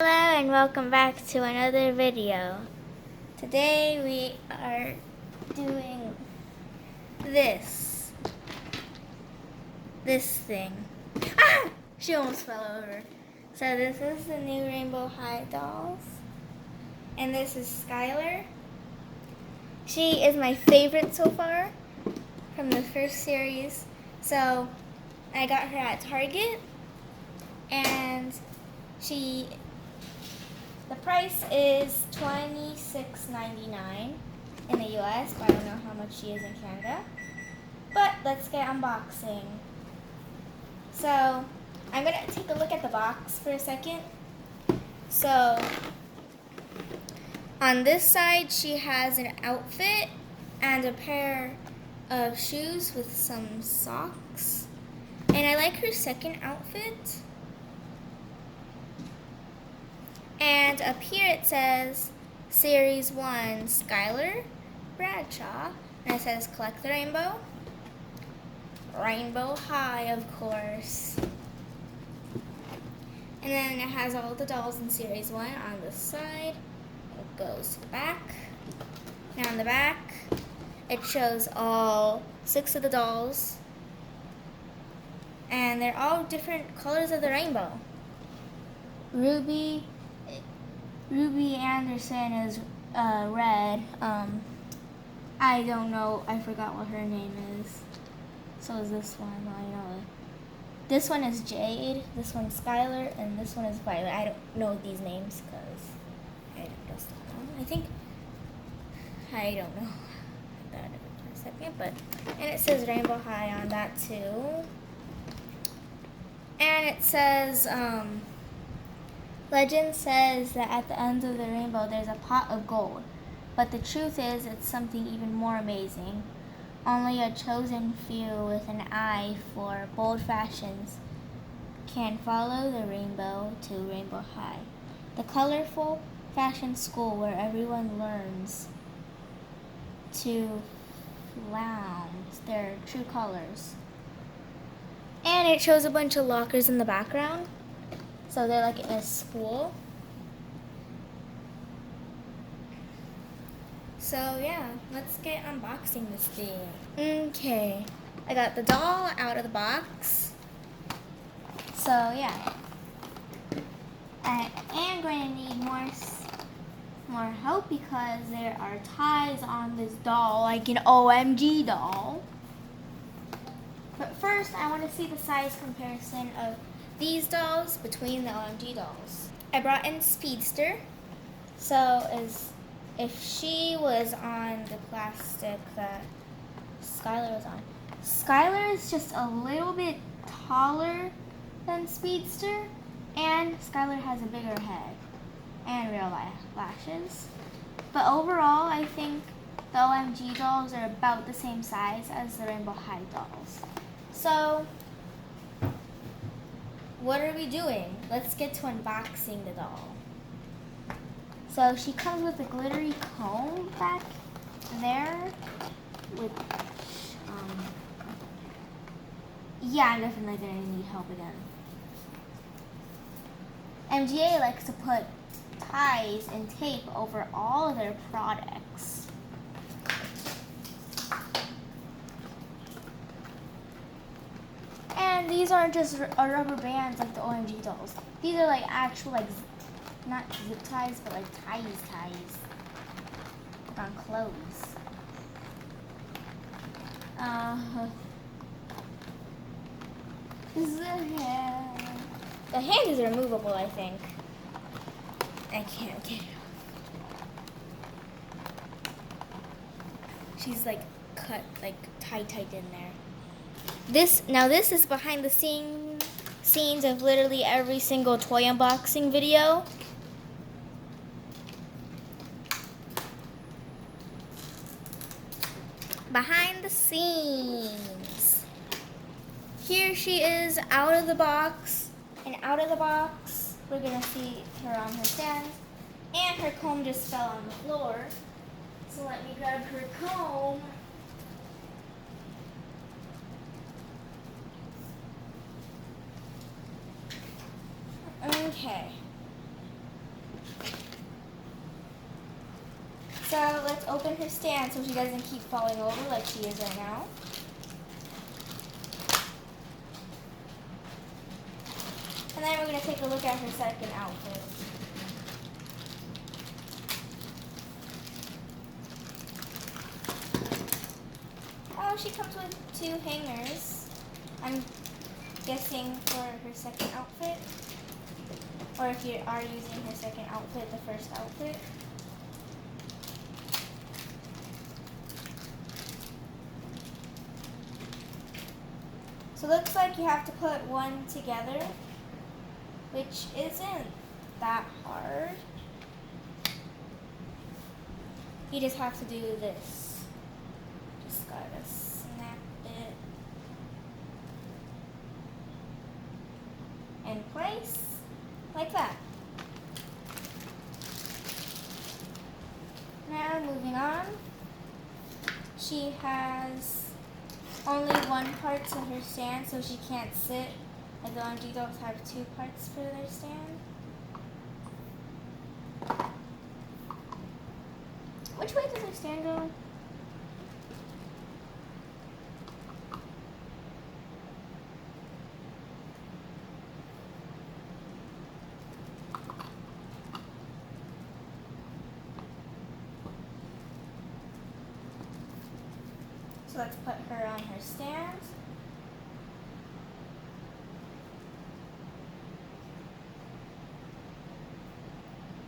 Hello and welcome back to another video. Today we are doing this thing. Ah! She almost fell over. So this is the new Rainbow High dolls. And this is Skyler. She is my favorite so far from the first series. So I got her at Target and the price is $26.99 in the US, but I don't know how much she is in Canada. But let's get unboxing. So I'm gonna take a look at the box for a second. So on this side, she has an outfit and a pair of shoes with some socks. And I like her second outfit. And up here it says Series 1 Skyler, Bradshaw. And it says Collect the Rainbow. Rainbow High, of course. And then it has all the dolls in Series 1 on the side. It goes to the back. And on the back, it shows all 6 of the dolls. And they're all different colors of the rainbow. Ruby Anderson is red. I don't know. I forgot what her name is. So is this one. I know. This one is Jade. This one's Skyler, and this one is Violet. I don't know these names because I just don't know. I don't know. I thought of it for a second, and it says Rainbow High on that too. And it says legend says that at the end of the rainbow there's a pot of gold, but the truth is it's something even more amazing. Only a chosen few with an eye for bold fashions can follow the rainbow to Rainbow High, the colorful fashion school where everyone learns to flaunt their true colors. And it shows a bunch of lockers in the background. So they're like in a school. So yeah, let's get unboxing this thing. Okay, I got the doll out of the box. So yeah, I am going to need more help because there are ties on this doll, like an OMG doll. But first, I want to see the size comparison of these dolls between the OMG dolls. I brought in Speedster, so as if she was on the plastic that Skyler was on. Skyler is just a little bit taller than Speedster, and Skyler has a bigger head and real lashes. But overall, I think the OMG dolls are about the same size as the Rainbow High dolls. So what are we doing? Let's get to unboxing the doll. So she comes with a glittery comb back there with, yeah, I'm definitely gonna need help again. MGA likes to put ties and tape over all of their products. And these aren't just rubber bands like the OMG dolls. These are like actual, like, not zip ties, but like ties. Like on clothes. This is the hand. The hand is removable, I think. I can't get it off. She's like cut, like tight in there. This is behind the scenes of literally every single toy unboxing video. Behind the scenes. Here she is out of the box, and out of the box we're gonna see her on her stand, and her comb just fell on the floor. So let me grab her comb. Okay. So let's open her stand so she doesn't keep falling over like she is right now. And then we're going to take a look at her second outfit. Oh, she comes with 2 hangers. I'm guessing for her second outfit. Or if you are using her second outfit, the first outfit. So it looks like you have to put one together, which isn't that hard. You just have to do this. Just gotta snap it in place, like that. Now moving on, she has only 1 part to her stand, so she can't sit. Like the OMG dolls have 2 parts for their stand. Which way does her stand go? So let's put her on her stand.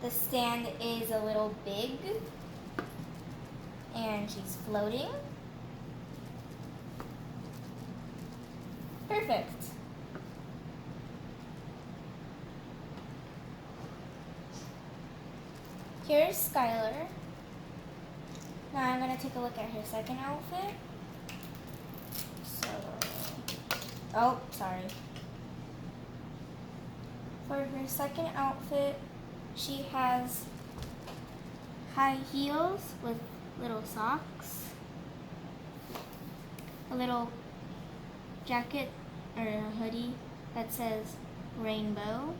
The stand is a little big and she's floating. Perfect. Here's Skyler. Now I'm going to take a look at her second outfit. Oh, sorry. For her second outfit, she has high heels with little socks, a little jacket or a hoodie that says rainbow,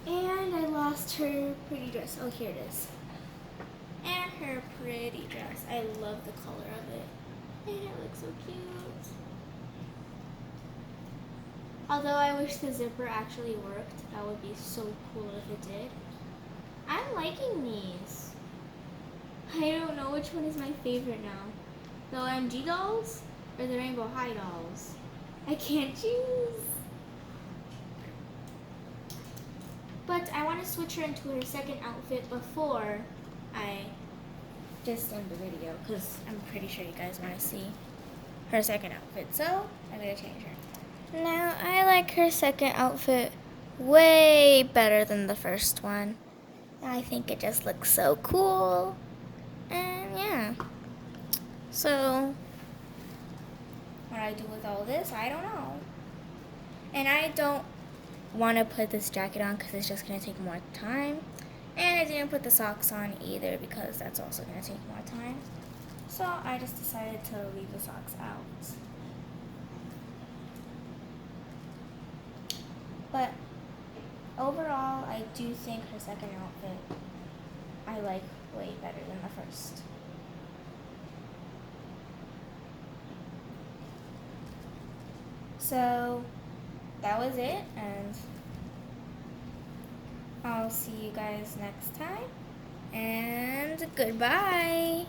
and I lost her pretty dress. Oh, here it is. And her pretty dress. I love the color of it. And it looks so cute. Although I wish the zipper actually worked. That would be so cool if it did. I'm liking these. I don't know which one is my favorite now. The OMG dolls or the Rainbow High dolls? I can't choose. But I want to switch her into her second outfit before I just end the video, because I'm pretty sure you guys want to see her second outfit. So I'm going to change her. Now I like her second outfit way better than the first one. I think it just looks so cool. And yeah. So what I do with all this, I don't know. And I don't want to put this jacket on because it's just going to take more time. And I didn't put the socks on either because that's also going to take more time. So I just decided to leave the socks out. But overall, I do think her second outfit I like way better than the first. So that was it, and I'll see you guys next time, and goodbye.